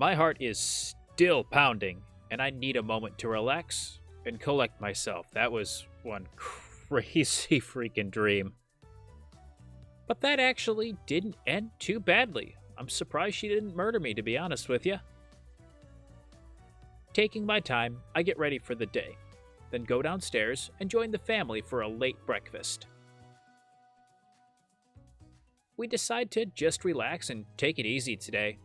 My heart is still pounding, and I need a moment to relax and collect myself. That was one crazy freaking dream. But that actually didn't end too badly. I'm surprised she didn't murder me, to be honest with you. Taking my time, I get ready for the day, then go downstairs and join the family for a late breakfast. We decide to just relax and take it easy today.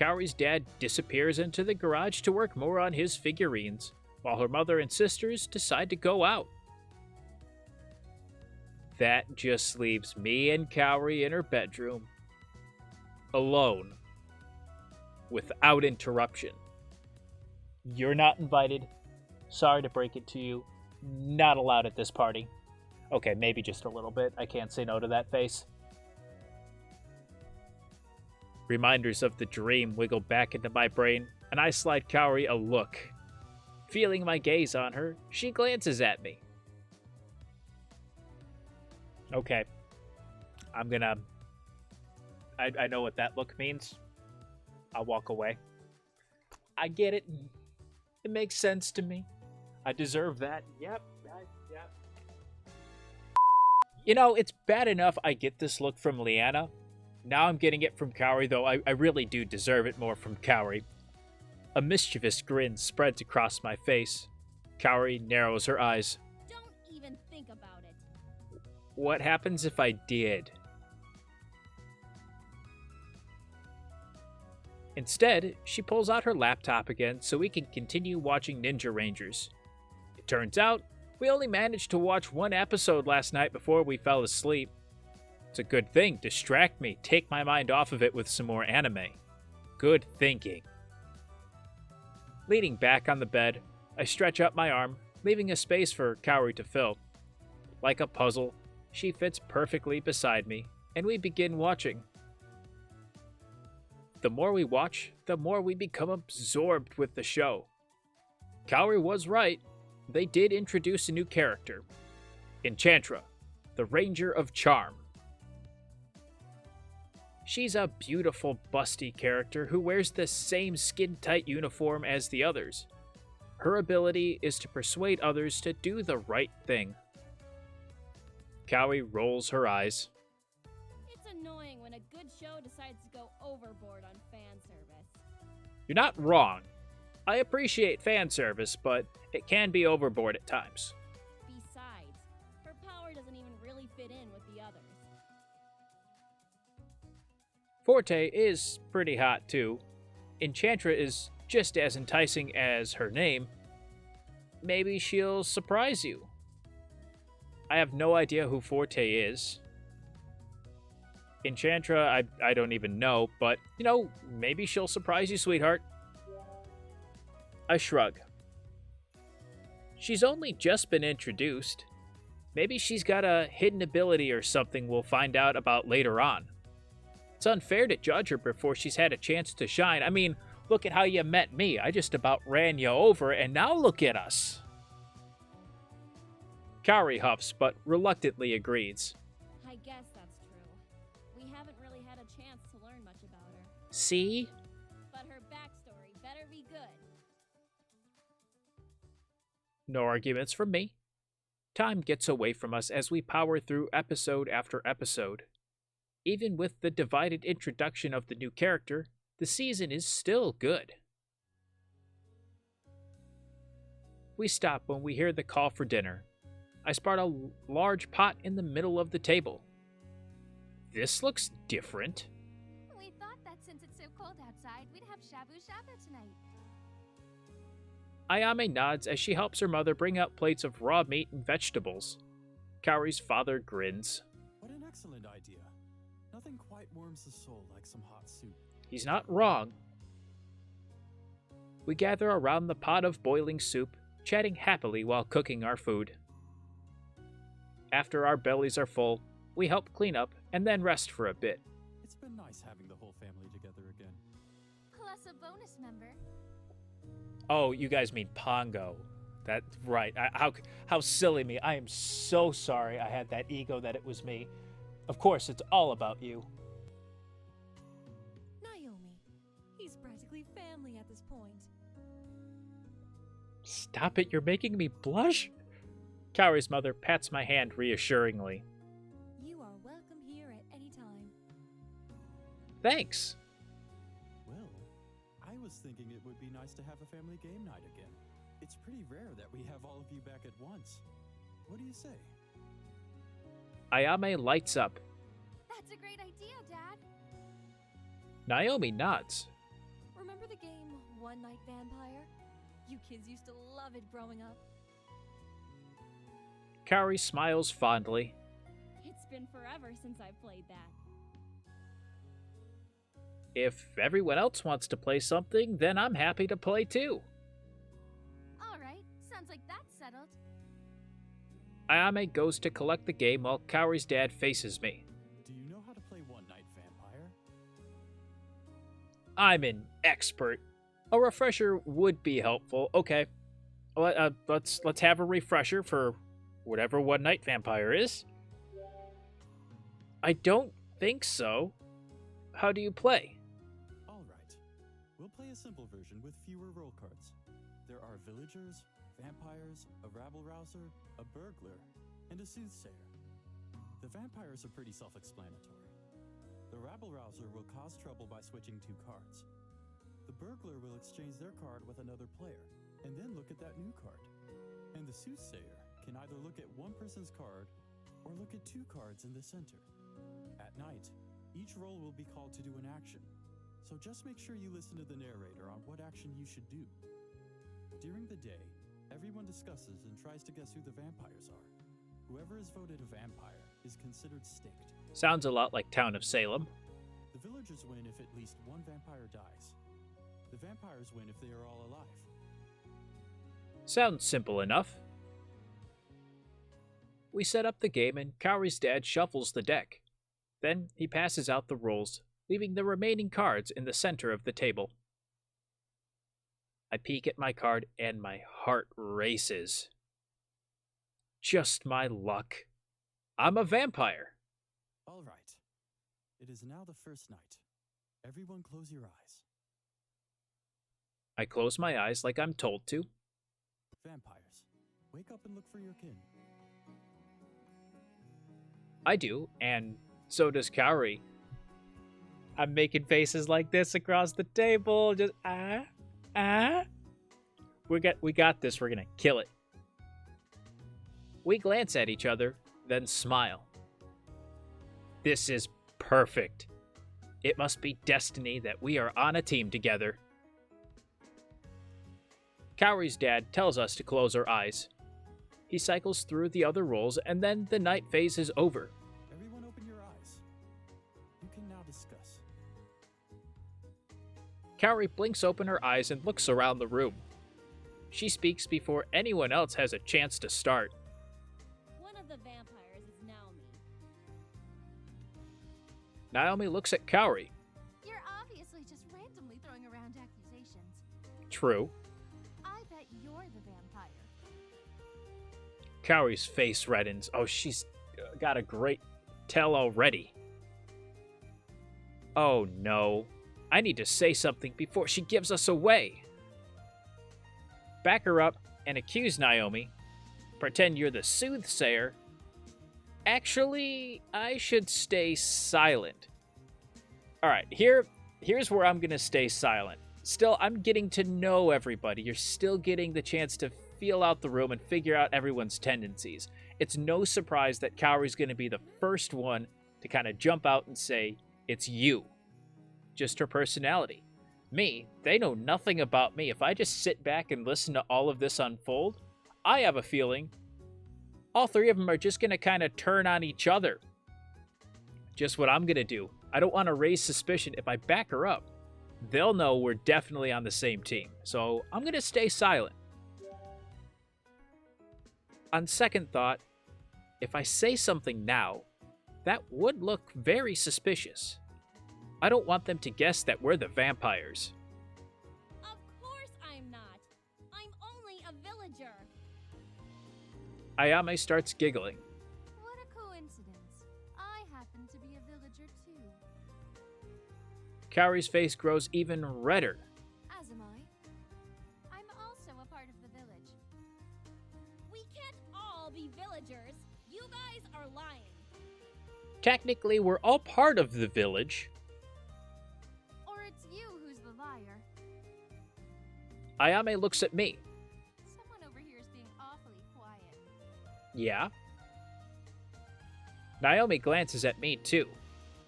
Kaori's dad disappears into the garage to work more on his figurines, while her mother and sisters decide to go out. That just leaves me and Kaori in her bedroom, alone, without interruption. You're not invited. Sorry to break it to you. Not allowed at this party. Okay, maybe just a little bit. I can't say no to that face. Reminders of the dream wiggle back into my brain, and I slide Kaori a look. Feeling my gaze on her, she glances at me. Okay. I'm gonna... I know what that look means. I'll walk away. I get it. It makes sense to me. I deserve that. Yep. You know, it's bad enough I get this look from Leanna. Now I'm getting it from Kaori, though I really do deserve it more from Kaori. A mischievous grin spreads across my face. Kaori narrows her eyes. Don't even think about it. What happens if I did? Instead, she pulls out her laptop again so we can continue watching Ninja Rangers. It turns out, we only managed to watch one episode last night before we fell asleep. It's a good thing, distract me, take my mind off of it with some more anime. Good thinking. Leaning back on the bed, I stretch up my arm, leaving a space for Kaori to fill. Like a puzzle, she fits perfectly beside me, and we begin watching. The more we watch, the more we become absorbed with the show. Kaori was right. They did introduce a new character. Enchantra, the Ranger of Charm. She's a beautiful, busty character who wears the same skin-tight uniform as the others. Her ability is to persuade others to do the right thing. Kaori rolls her eyes. It's annoying when a good show decides to go overboard on fan service. You're not wrong. I appreciate fan service, but it can be overboard at times. Besides, her power doesn't even really fit in with the others. Forte is pretty hot too. Enchantra is just as enticing as her name. Maybe she'll surprise you. I have no idea who Forte is. Enchantra, I don't even know, but, you know, maybe she'll surprise you, sweetheart. I shrug. She's only just been introduced. Maybe she's got a hidden ability or something we'll find out about later on. It's unfair to judge her before she's had a chance to shine. I mean, look at how you met me. I just about ran you over, and now look at us. Kaori huffs, but reluctantly agrees. I guess that's true. We haven't really had a chance to learn much about her. See? But her backstory better be good. No arguments from me. Time gets away from us as we power through episode after episode. Even with the divided introduction of the new character, the season is still good. We stop when we hear the call for dinner. I spot a large pot in the middle of the table. This looks different. We thought that since it's so cold outside, we'd have shabu shabu tonight. Ayame nods as she helps her mother bring out plates of raw meat and vegetables. Kaori's father grins. What an excellent idea. Nothing quite warms the soul like some hot soup. He's not wrong. We gather around the pot of boiling soup, chatting happily while cooking our food. After our bellies are full, we help clean up and then rest for a bit. It's been nice having the whole family together again. Plus a bonus member. Oh, you guys mean Pongo. That's right. How silly me. I am so sorry I had that ego that it was me. Of course, it's all about you. Naomi. He's practically family at this point. Stop it, you're making me blush? Kaori's mother pats my hand reassuringly. You are welcome here at any time. Thanks. Well, I was thinking it would be nice to have a family game night again. It's pretty rare that we have all of you back at once. What do you say? Ayame lights up. That's a great idea, Dad. Naomi nods. Remember the game One Night Vampire? You kids used to love it growing up. Kaori smiles fondly. It's been forever since I've played that. If everyone else wants to play something, then I'm happy to play too. All right, sounds like that's settled. Ayame goes to collect the game while Kaori's dad faces me. Do you know how to play One Night Vampire? I'm an expert. A refresher would be helpful. Okay, let's have a refresher for whatever One Night Vampire is. I don't think so. How do you play? All right. We'll play a simple version with fewer roll cards. There are villagers, vampires, a rabble-rouser, a burglar, and a soothsayer. The vampires are pretty self-explanatory. The rabble-rouser will cause trouble by switching 2 cards. The burglar will exchange their card with another player, and then look at that new card. And the soothsayer can either look at one person's card, or look at 2 cards in the center. At night, each roll will be called to do an action, so just make sure you listen to the narrator on what action you should do. During the day, everyone discusses and tries to guess who the vampires are. Whoever is voted a vampire is considered staked. Sounds a lot like Town of Salem. The villagers win if at least one vampire dies. The vampires win if they are all alive. Sounds simple enough. We set up the game and Kaori's dad shuffles the deck. Then he passes out the rolls, leaving the remaining cards in the center of the table. I peek at my card and my heart races. Just my luck. I'm a vampire. All right. It is now the first night. Everyone close your eyes. I close my eyes like I'm told to. Vampires, wake up and look for your kin. I do, and so does Kaori. I'm making faces like this across the table. Just We got this. We're gonna kill it. We glance at each other, then smile. This is perfect. It must be destiny that we are on a team together. Kaori's dad tells us to close our eyes. He cycles through the other rolls, and then the night phase is over. Everyone open your eyes. You can now discuss. Kaori blinks open her eyes and looks around the room. She speaks before anyone else has a chance to start. One of the vampires is Naomi. Naomi looks at Kaori. You're obviously just randomly throwing around accusations. True. I bet you're the vampire. Kaori's face reddens. Oh, she's got a great tell already. Oh no. I need to say something before she gives us away. Back her up and accuse Naomi. Pretend you're the soothsayer. Actually, I should stay silent. Alright, here's where I'm gonna stay silent. Still, I'm getting to know everybody. You're still getting the chance to feel out the room and figure out everyone's tendencies. It's no surprise that Kaori's gonna be the first one to kind of jump out and say, it's you. Just her personality. Me, they know nothing about me. If I just sit back and listen to all of this unfold, I have a feeling all 3 of them are just going to kind of turn on each other. Just what I'm going to do. I don't want to raise suspicion. If I back her up, they'll know we're definitely on the same team. So I'm going to stay silent. On second thought, if I say something now, that would look very suspicious. I don't want them to guess that we're the vampires. Of course I'm not. I'm only a villager. Ayame starts giggling. What a coincidence. I happen to be a villager too. Kaori's face grows even redder. As am I. I'm also a part of the village. We can't all be villagers. You guys are lying. Technically, we're all part of the village. Or it's you who's the liar. Ayame looks at me. Someone over here is being awfully quiet. Yeah? Naomi glances at me, too.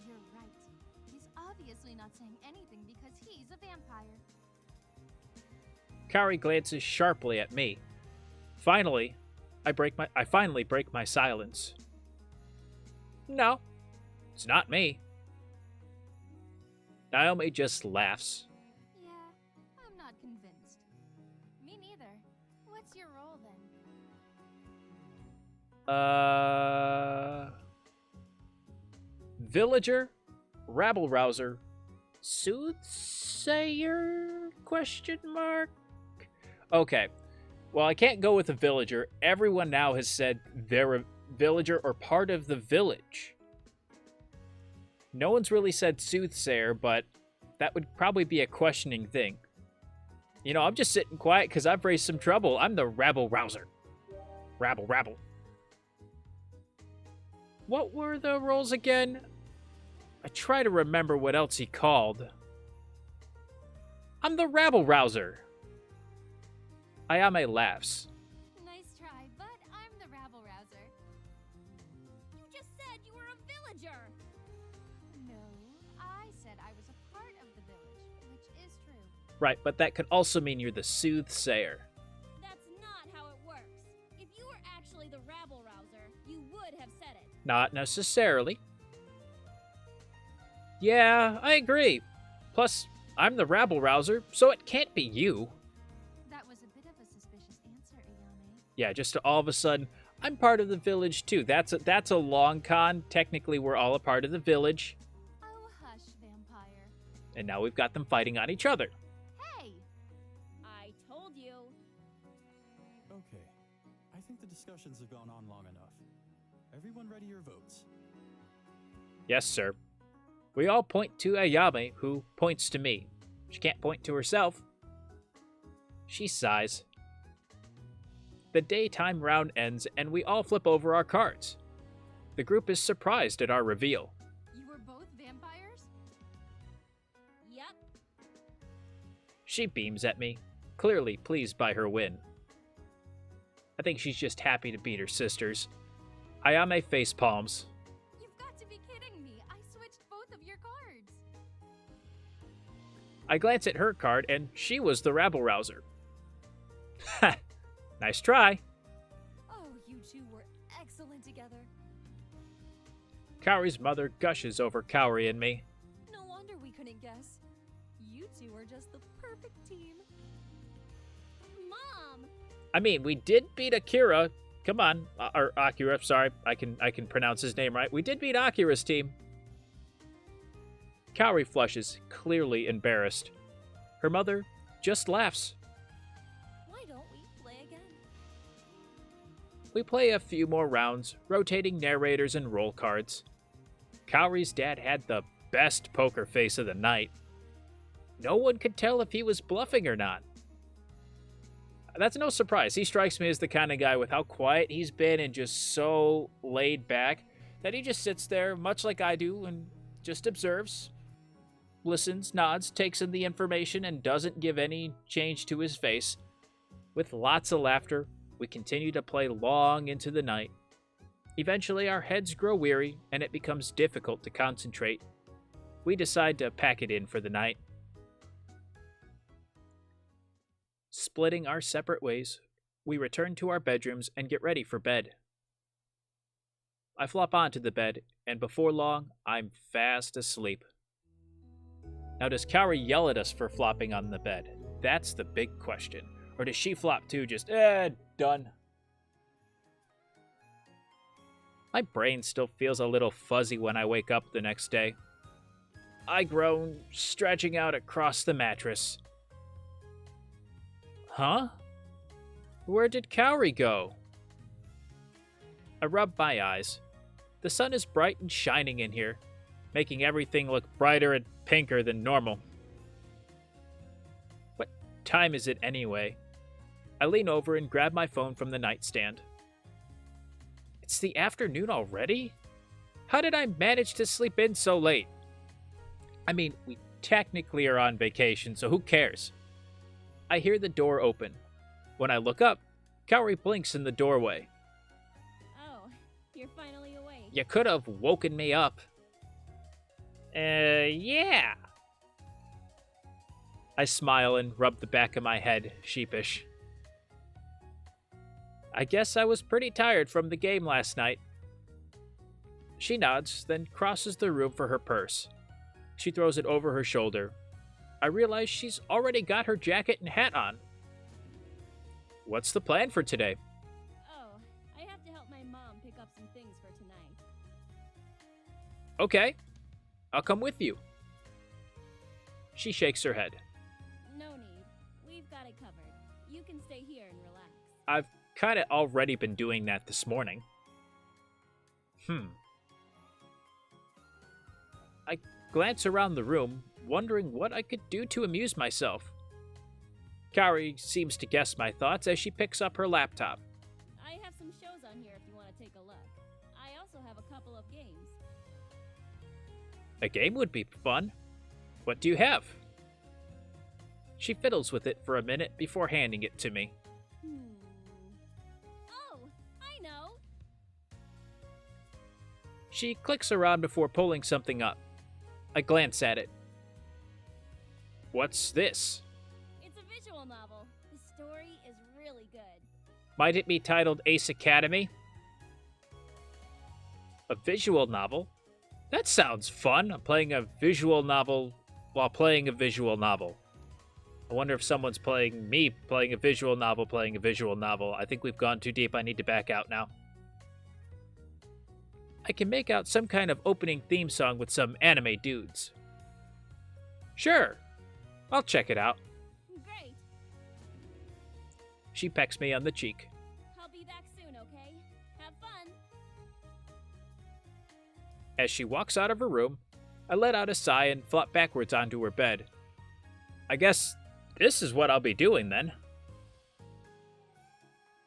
You're right. He's obviously not saying anything because he's a vampire. Kaori glances sharply at me. Finally, I finally break my silence. No, it's not me. Naomi just laughs. Yeah, I'm not convinced. Me neither. What's your role then? Villager, rabble rouser, soothsayer? Question mark. Okay. Well, I can't go with a villager. Everyone now has said they're a villager or part of the village. No one's really said soothsayer, but that would probably be a questioning thing. You know, I'm just sitting quiet because I've raised some trouble. I'm the rabble rouser. Rabble, rabble. What were the roles again? I try to remember what else he called. I'm the rabble rouser. Ayame laughs. Nice try, but I'm the rabble rouser. You just said you were a villager. No, I said I was a part of the village, which is true. Right, but that could also mean you're the soothsayer. That's not how it works. If you were actually the rabble rouser, you would have said it. Not necessarily. Yeah, I agree. Plus, I'm the rabble rouser, so it can't be you. That was a bit of a suspicious answer, Ayame. Yeah, just all of a sudden, I'm part of the village too. That's a long con. Technically, we're all a part of the village. Oh, hush, vampire. And now we've got them fighting on each other. Hey! I told you. Okay, I think the discussions have gone on long enough. Everyone ready your votes? Yes, sir. We all point to Ayame, who points to me. She can't point to herself. She sighs. The daytime round ends, and we all flip over our cards. The group is surprised at our reveal. You were both vampires? Yep. She beams at me, clearly pleased by her win. I think she's just happy to beat her sisters. Ayame face palms. You've got to be kidding me. I switched both of your cards. I glance at her card, and she was the rabble rouser. Ha! Nice try. Oh, you two were excellent together. Kaori's mother gushes over Kaori and me. No wonder we couldn't guess. You two are just the perfect team. Mom! I mean, we did beat Akira. Come on, or Akira. Sorry, I can pronounce his name right. We did beat Akira's team. Kaori flushes, clearly embarrassed. Her mother just laughs. Why don't we play again? We play a few more rounds, rotating narrators and roll cards. Kaori's dad had the best poker face of the night. No one could tell if he was bluffing or not. That's no surprise. He strikes me as the kind of guy, with how quiet he's been and just so laid back, that he just sits there, much like I do, and just observes, listens, nods, takes in the information, and doesn't give any change to his face. With lots of laughter, we continue to play long into the night. Eventually, our heads grow weary, and it becomes difficult to concentrate. We decide to pack it in for the night. Splitting our separate ways, we return to our bedrooms and get ready for bed. I flop onto the bed, and before long, I'm fast asleep. Now, does Kaori yell at us for flopping on the bed? That's the big question. Or does she flop too, just, done? My brain still feels a little fuzzy when I wake up the next day. I groan, stretching out across the mattress. Huh? Where did Kaori go? I rub my eyes. The sun is bright and shining in here. making everything look brighter and pinker than normal. What time is it anyway? I lean over and grab my phone from the nightstand. It's the afternoon already? How did I manage to sleep in so late? I mean, we technically are on vacation, so who cares? I hear the door open. When I look up, Kaori blinks in the doorway. Oh, you're finally awake. You could have woken me up. Yeah. I smile and rub the back of my head, sheepish. I guess I was pretty tired from the game last night. She nods, then crosses the room for her purse. She throws it over her shoulder. I realize she's already got her jacket and hat on. What's the plan for today? Oh, I have to help my mom pick up some things for tonight. Okay, I'll come with you. She shakes her head. No need. We've got it covered. You can stay here and relax. I've kind of already been doing that this morning. I glance around the room, wondering what I could do to amuse myself. Kaori seems to guess my thoughts as she picks up her laptop. I have some shows on here if you want to take a look. I also have a couple of games. A game would be fun. What do you have? She fiddles with it for a minute before handing it to me. Oh, I know. She clicks around before pulling something up. I glance at it. What's this? It's a visual novel. The story is really good. Might it be titled Ace Academy? A visual novel? That sounds fun. I'm playing a visual novel while playing a visual novel. I wonder if someone's playing me playing a visual novel playing a visual novel. I think we've gone too deep. I need to back out now. I can make out some kind of opening theme song with some anime dudes. Sure, I'll check it out. Great. She pecks me on the cheek. I'll be back soon, okay? Have fun. As she walks out of her room, I let out a sigh and flop backwards onto her bed. I guess this is what I'll be doing then.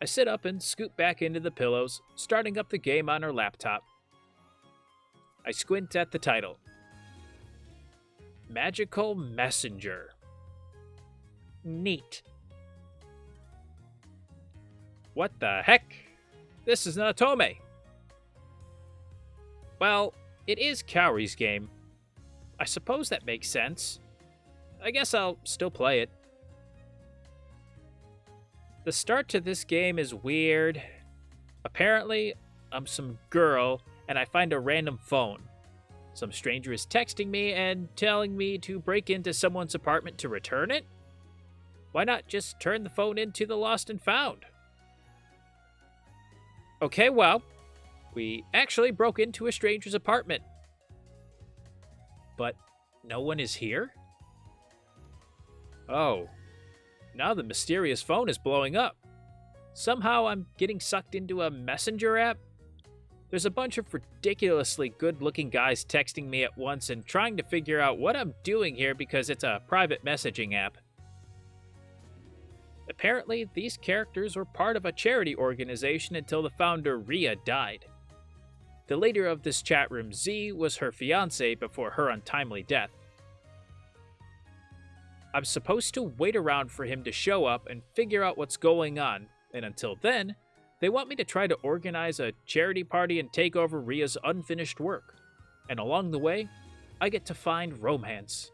I sit up and scoot back into the pillows, starting up the game on her laptop. I squint at the title. Magical Messenger. Neat. What the heck? This is an Otome. Well, it is Kaori's game. I suppose that makes sense. I guess I'll still play it. The start to this game is weird. Apparently, I'm some girl and I find a random phone. Some stranger is texting me and telling me to break into someone's apartment to return it? Why not just turn the phone into the lost and found? Okay, well, we actually broke into a stranger's apartment. But no one is here? Oh, now the mysterious phone is blowing up. Somehow I'm getting sucked into a messenger app. There's a bunch of ridiculously good-looking guys texting me at once and trying to figure out what I'm doing here because it's a private messaging app. Apparently, these characters were part of a charity organization until the founder, Ria, died. The leader of this chat room, Z, was her fiancé before her untimely death. I'm supposed to wait around for him to show up and figure out what's going on, and until then, they want me to try to organize a charity party and take over Ria's unfinished work. And along the way, I get to find romance.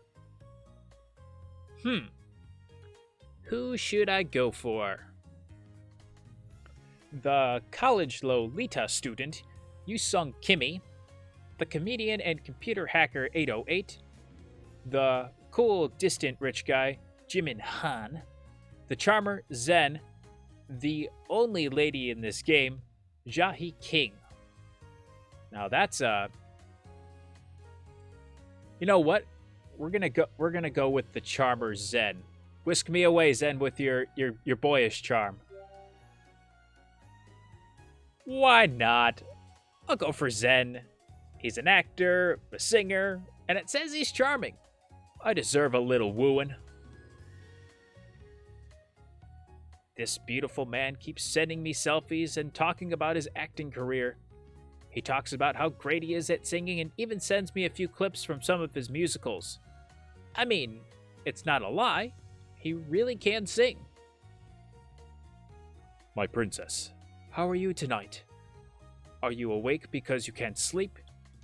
Who should I go for? The college Lolita student, Yusung Kimi, the comedian and computer hacker 808, the cool distant rich guy, Jimin Han, the charmer Zen, the only lady in this game, Jahi King. Now that's you know what? We're gonna go with the charmer Zen. Whisk me away, Zen, with your boyish charm. Why not? I'll go for Zen. He's an actor, a singer, and it says he's charming. I deserve a little wooing. This beautiful man keeps sending me selfies and talking about his acting career. He talks about how great he is at singing and even sends me a few clips from some of his musicals. I mean, it's not a lie. He really can sing. My princess, how are you tonight? Are you awake because you can't sleep?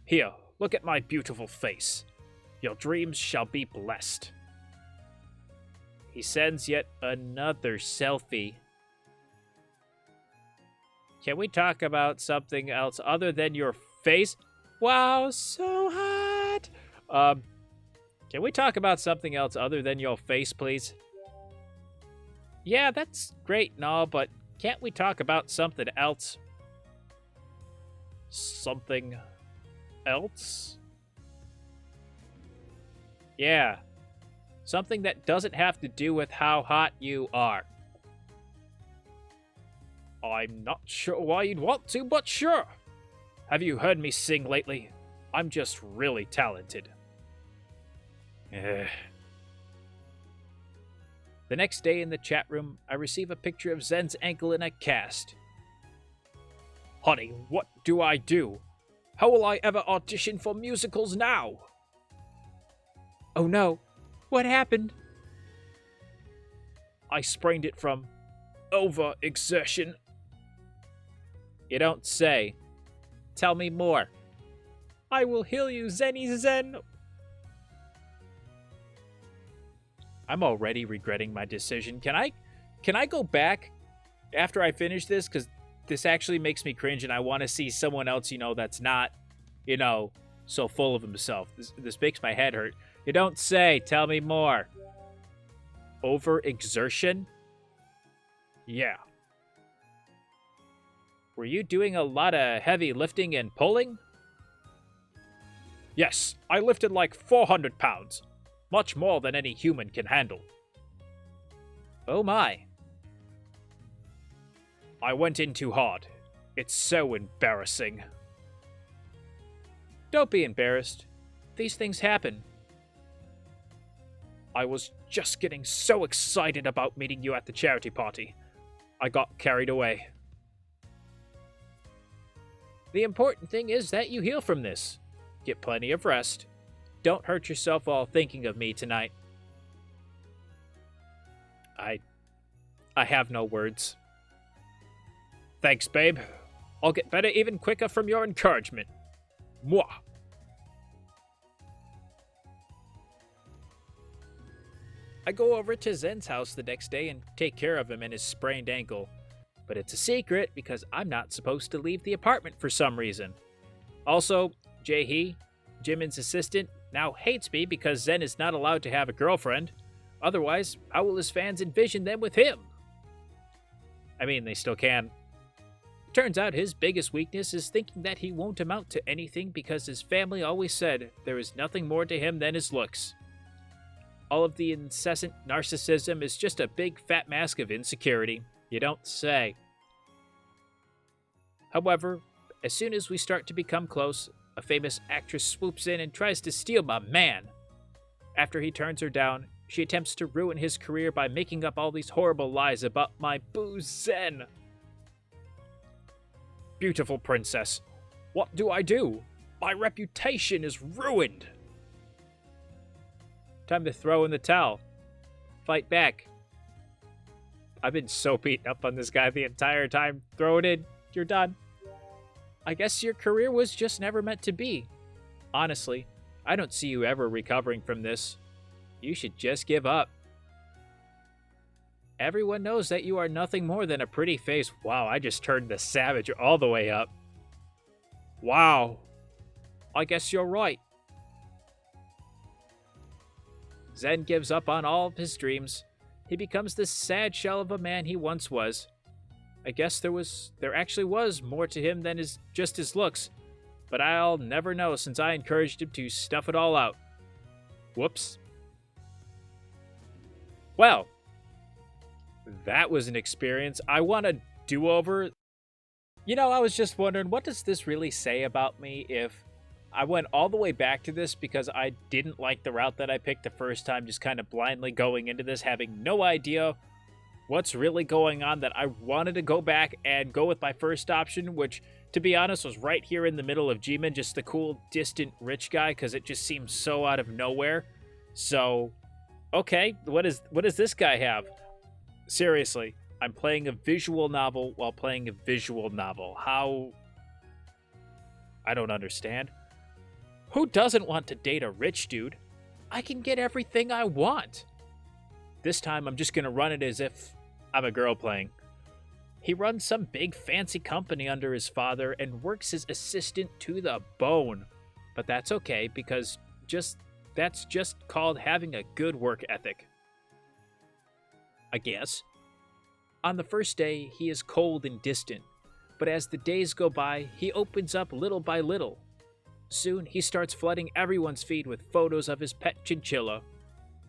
Here, look at my beautiful face. Your dreams shall be blessed. He sends yet another selfie. Can we talk about something else other than your face? Wow, so hot! Can we talk about something else other than your face, please? Yeah, that's great and all, but can't we talk about something else? Something else? Yeah. Something that doesn't have to do with how hot you are. I'm not sure why you'd want to, but sure. Have you heard me sing lately? I'm just really talented. The next day in the chat room, I receive a picture of Zen's ankle in a cast. Honey, what do I do? How will I ever audition for musicals now? Oh no, what happened? I sprained it from overexertion. You don't say. Tell me more. I will heal you, Zenny Zen. I'm already regretting my decision. Can I go back after I finish this? Because this actually makes me cringe and I want to see someone else, that's not, so full of himself. This makes my head hurt. You don't say. Tell me more. Overexertion? Yeah. Were you doing a lot of heavy lifting and pulling? Yes, I lifted like 400 pounds. Much more than any human can handle. Oh my. I went in too hard. It's so embarrassing. Don't be embarrassed. These things happen. I was just getting so excited about meeting you at the charity party. I got carried away. The important thing is that you heal from this. Get plenty of rest. Don't hurt yourself while thinking of me tonight. I have no words. Thanks, babe. I'll get better even quicker from your encouragement. Mwah. I go over to Zen's house the next day and take care of him and his sprained ankle. But it's a secret because I'm not supposed to leave the apartment for some reason. Also, Jae-hee, Jimin's assistant, now hates me because Zen is not allowed to have a girlfriend. Otherwise, how will his fans envision them with him? I mean, they still can. Turns out his biggest weakness is thinking that he won't amount to anything because his family always said there is nothing more to him than his looks. All of the incessant narcissism is just a big fat mask of insecurity. You don't say. However, as soon as we start to become close, a famous actress swoops in and tries to steal my man. After he turns her down, she attempts to ruin his career by making up all these horrible lies about my boo Zen. Beautiful princess, what do I do? My reputation is ruined. Time to throw in the towel. Fight back. I've been so beaten up on this guy the entire time. Throw it in. You're done. I guess your career was just never meant to be. Honestly, I don't see you ever recovering from this. You should just give up. Everyone knows that you are nothing more than a pretty face. Wow, I just turned the savage all the way up. Wow. I guess you're right. Zen gives up on all of his dreams. He becomes this sad shell of a man he once was. I guess there actually was more to him than just his looks, but I'll never know since I encouraged him to stuff it all out. Whoops. Well, that was an experience. I want a do-over. I was just wondering, what does this really say about me if I went all the way back to this because I didn't like the route that I picked the first time, just kind of blindly going into this, having no idea what's really going on, that I wanted to go back and go with my first option, which, to be honest, was right here in the middle of G-Man, just the cool, distant, rich guy, because it just seems so out of nowhere. So, okay, what does this guy have? Seriously, I'm playing a visual novel while playing a visual novel. How? I don't understand. Who doesn't want to date a rich dude? I can get everything I want. This time, I'm just going to run it as if I'm a girl playing. He runs some big fancy company under his father and works his assistant to the bone. But that's okay, because that's just called having a good work ethic, I guess. On the first day, he is cold and distant, but as the days go by, he opens up little by little. Soon, he starts flooding everyone's feed with photos of his pet chinchilla.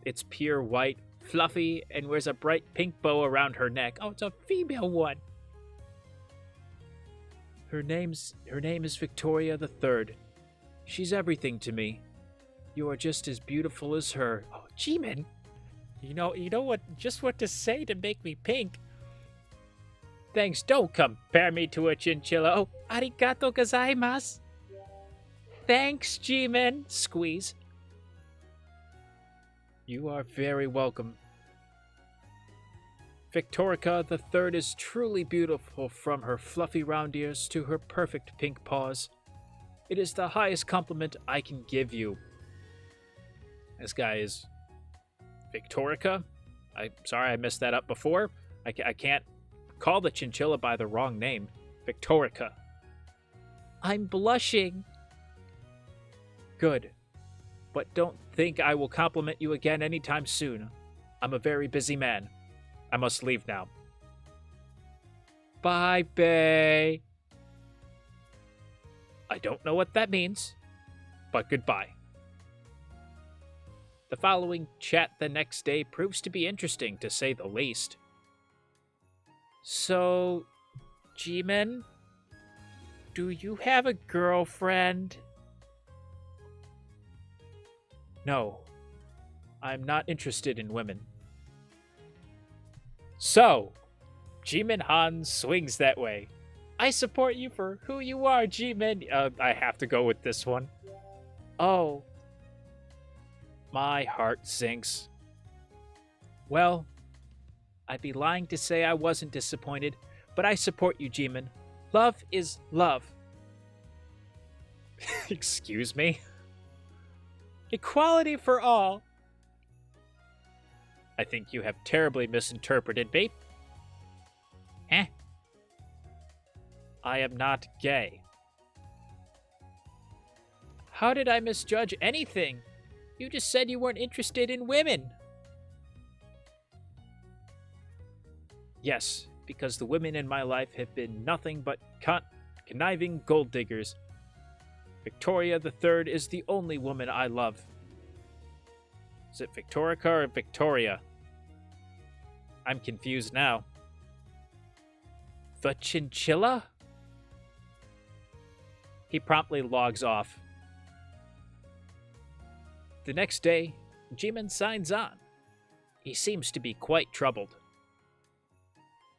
It's pure white, fluffy, and wears a bright pink bow around her neck. Oh, it's a female one. Her name is Victoria the Third. She's everything to me. You are just as beautiful as her. Oh, G-Man. You know what to say to make me pink. Thanks, don't compare me to a chinchilla. Oh, arigato gozaimasu. Thanks, G-Man. Squeeze. You are very welcome. Victorica the Third is truly beautiful, from her fluffy round ears to her perfect pink paws. It is the highest compliment I can give you. This guy is Victorica. I'm sorry I messed that up before. I can't call the chinchilla by the wrong name. Victorica. I'm blushing. Good. But don't think I will compliment you again anytime soon. I'm a very busy man. I must leave now. Bye, Bae. I don't know what that means, but goodbye. The following chat the next day proves to be interesting, to say the least. So, G-Man, do you have a girlfriend? No, I'm not interested in women. So, G-Man Han swings that way. I support you for who you are, G-Man. I have to go with this one. Oh. My heart sinks. Well, I'd be lying to say I wasn't disappointed, but I support you, G-Man. Love is love. Excuse me? Equality for all. I think you have terribly misinterpreted me. Eh? I am not gay. How did I misjudge anything? You just said you weren't interested in women. Yes, because the women in my life have been nothing but conniving gold diggers. Victoria the Third is the only woman I love. Is it Victorica or Victoria? I'm confused now. The chinchilla? He promptly logs off. The next day, G-Man signs on. He seems to be quite troubled.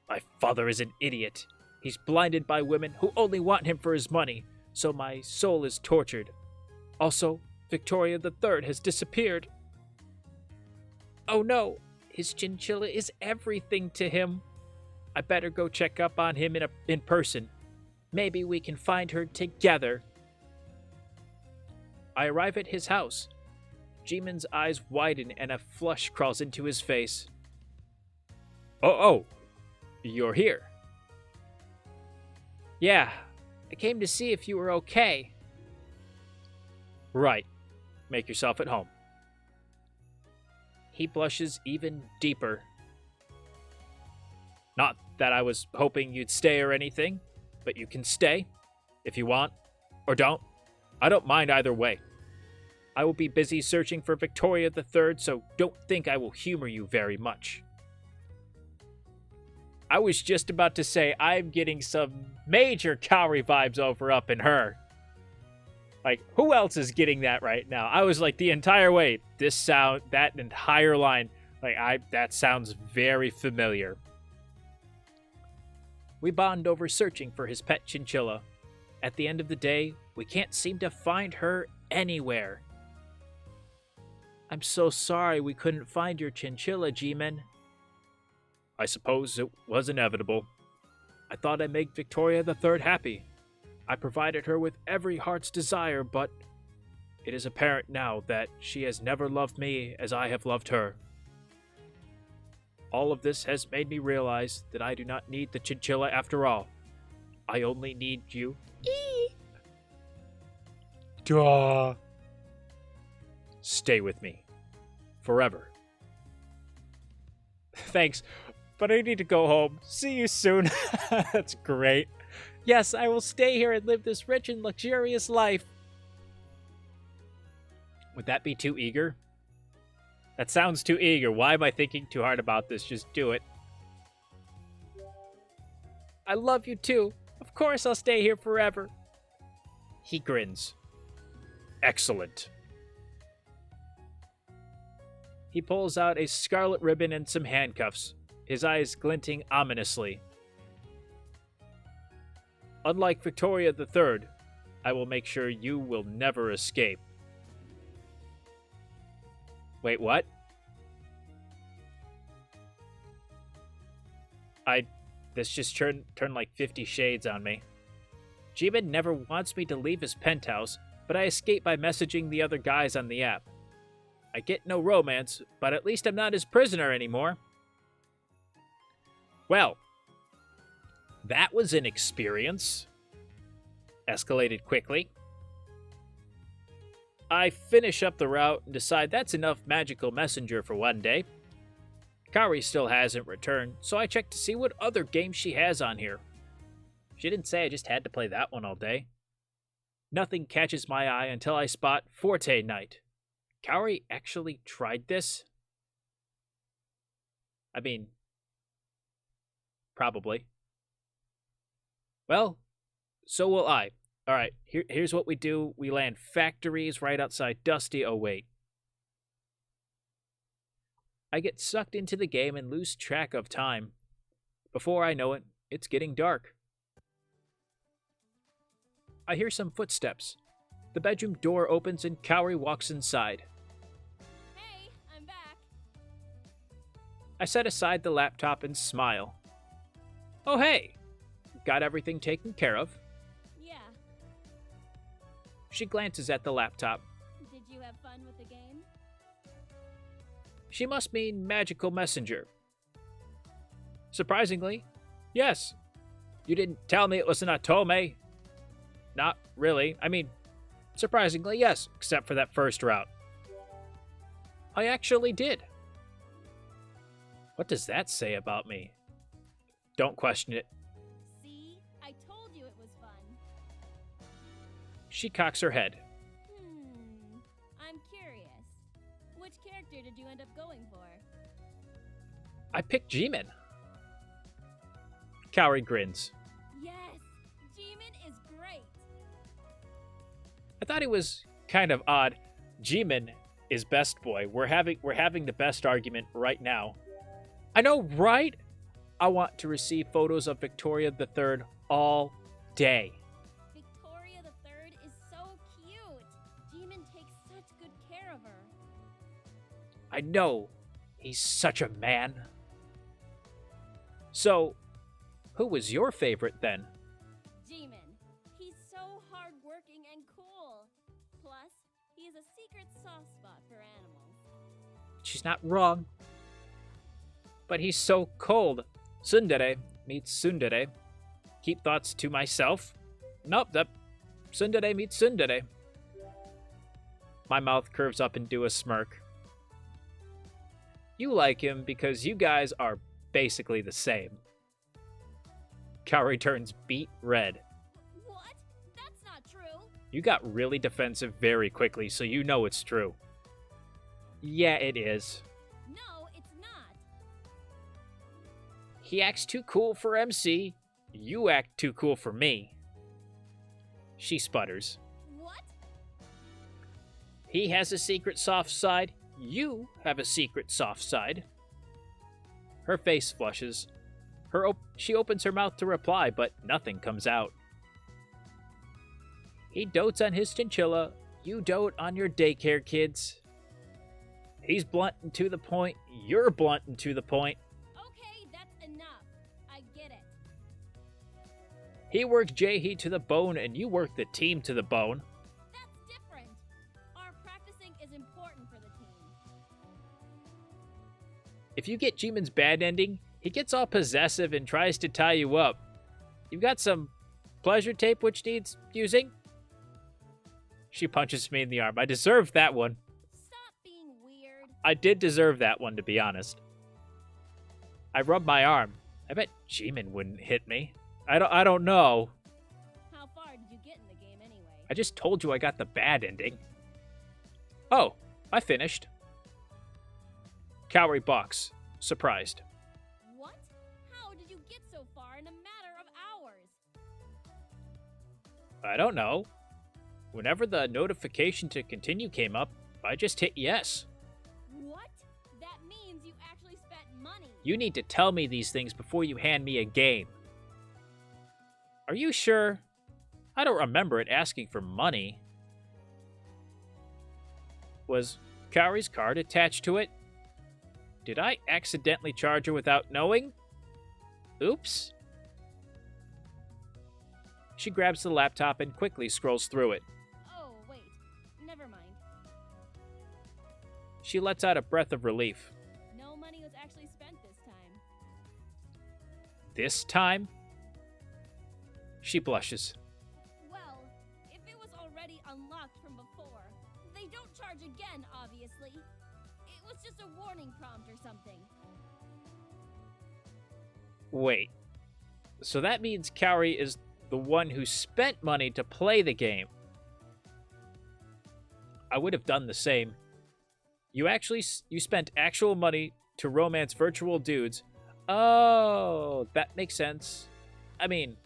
My father is an idiot. He's blinded by women who only want him for his money, so my soul is tortured. Also, Victoria the Third has disappeared. Oh no, his chinchilla is everything to him. I better go check up on him in person. Maybe we can find her together. I arrive at his house. G-Man's eyes widen and a flush crawls into his face. Oh, you're here. Yeah, I came to see if you were okay. Right. Make yourself at home. He blushes even deeper. Not that I was hoping you'd stay or anything, but you can stay if you want, or don't. I don't mind either way. I will be busy searching for Victoria the Third, so don't think I will humor you very much. I was just about to say I'm getting some major Kaori vibes over up in her. Like, who else is getting that right now? I was like, the entire way, this sound, that entire line, like, that sounds very familiar. We bond over searching for his pet chinchilla. At the end of the day, we can't seem to find her anywhere. I'm so sorry we couldn't find your chinchilla, G-Man. I suppose it was inevitable. I thought I'd make Victoria the Third happy. I provided her with every heart's desire, but it is apparent now that she has never loved me as I have loved her. All of this has made me realize that I do not need the chinchilla after all. I only need you. Duh. Stay with me. Forever. Thanks, but I need to go home. See you soon. That's great. Yes, I will stay here and live this rich and luxurious life. Would that be too eager? That sounds too eager. Why am I thinking too hard about this? Just do it. I love you too. Of course I'll stay here forever. He grins. Excellent. He pulls out a scarlet ribbon and some handcuffs, his eyes glinting ominously. Unlike Victoria the Third, I will make sure you will never escape. Wait, what? This just turned like 50 shades on me. G-Man never wants me to leave his penthouse, but I escape by messaging the other guys on the app. I get no romance, but at least I'm not his prisoner anymore. Well, that was an experience. Escalated quickly. I finish up the route and decide that's enough magical messenger for one day. Kaori still hasn't returned, so I check to see what other games she has on here. She didn't say I just had to play that one all day. Nothing catches my eye until I spot Forte Night. Kaori actually tried this? I mean, probably. Well, so will I. Alright, here's what we do. We land factories right outside Dusty. Oh, wait. I get sucked into the game and lose track of time. Before I know it, it's getting dark. I hear some footsteps. The bedroom door opens and Kaori walks inside. Hey, I'm back. I set aside the laptop and smile. Oh, hey! Got everything taken care of? Yeah. She glances at the laptop. Did you have fun with the game? She must mean magical messenger. Surprisingly, yes. You didn't tell me it was an Otome. Not really. I mean, surprisingly, yes, except for that first route. I actually did. What does that say about me? Don't question it. See? I told you it was fun. She cocks her head. I'm curious. Which character did you end up going for? I picked G-Man. Kaori grins. Yes! G-Man is great! I thought he was kind of odd. G-Man is best boy. We're having the best argument right now. I know, right? I want to receive photos of Victoria the Third all day. Victoria the Third is so cute! G-Man takes such good care of her. I know. He's such a man. So, who was your favorite then? G-Man. He's so hardworking and cool. Plus, he has a secret soft spot for animals. She's not wrong. But he's so cold. Tsundere meets tsundere. Keep thoughts to myself. Nope, that tsundere meets tsundere. My mouth curves up into a smirk. You like him because you guys are basically the same. Kaori turns beet red. What? That's not true. You got really defensive very quickly, so you know it's true. Yeah, it is. No, it's not. He acts too cool for MC. You act too cool for me. She sputters. What? He has a secret soft side. You have a secret soft side. Her face flushes. She opens her mouth to reply, but nothing comes out. He dotes on his chinchilla. You dote on your daycare kids. He's blunt and to the point. You're blunt and to the point. Okay, that's enough. I get it. He works Jaehee to the bone, and you work the team to the bone. That's different. Our practicing is important for the team. If you get Jimin's bad ending, he gets all possessive and tries to tie you up. You've got some pleasure tape which needs using? She punches me in the arm. I deserved that one. Stop being weird. I did deserve that one, to be honest. I rub my arm. I bet Jimin wouldn't hit me. I don't know. How far did you get in the game anyway? I just told you I got the bad ending. Oh, I finished. Kaori balks, surprised. What? How did you get so far in a matter of hours? I don't know. Whenever the notification to continue came up, I just hit yes. What? That means you actually spent money. You need to tell me these things before you hand me a game. Are you sure? I don't remember it asking for money. Was Kaori's card attached to it? Did I accidentally charge her without knowing? Oops. She grabs the laptop and quickly scrolls through it. Oh, wait. Never mind. She lets out a breath of relief. No money was actually spent this time. This time? She blushes. Well, if it was already unlocked from before, they don't charge again, obviously. It was just a warning prompt or something. Wait. So that means Kaori is the one who spent money to play the game. I would have done the same. You spent actual money to romance virtual dudes. Oh, that makes sense. I mean,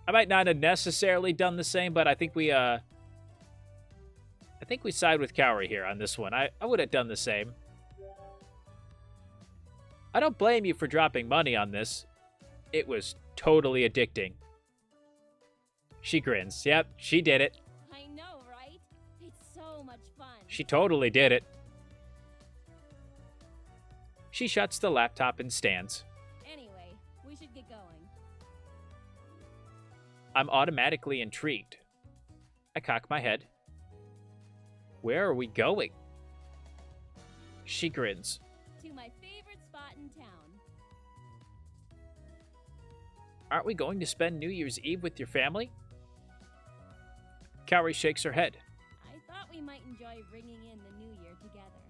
I might not have necessarily done the same, but I think we side with Kaori here on this one. I would have done the same. I don't blame you for dropping money on this. It was totally addicting. She grins. Yep, she did it. I know, right? It's so much fun. She totally did it. She shuts the laptop and stands. Anyway, we should get going. I'm automatically intrigued. I cock my head. Where are we going? She grins. To my favorite spot in town. Aren't we going to spend New Year's Eve with your family? Kaori shakes her head. I thought we might enjoy ringing in the new year together.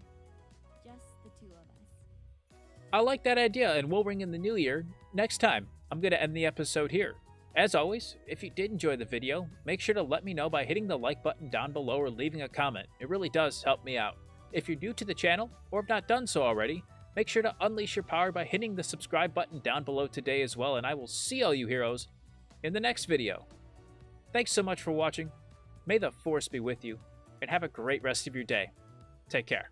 Just the two of us. I like that idea, and we'll ring in the new year next time. I'm going to end the episode here. As always, if you did enjoy the video, make sure to let me know by hitting the like button down below or leaving a comment. It really does help me out. If you're new to the channel, or have not done so already, make sure to unleash your power by hitting the subscribe button down below today as well, and I will see all you heroes in the next video. Thanks so much for watching. May the Force be with you, and have a great rest of your day. Take care.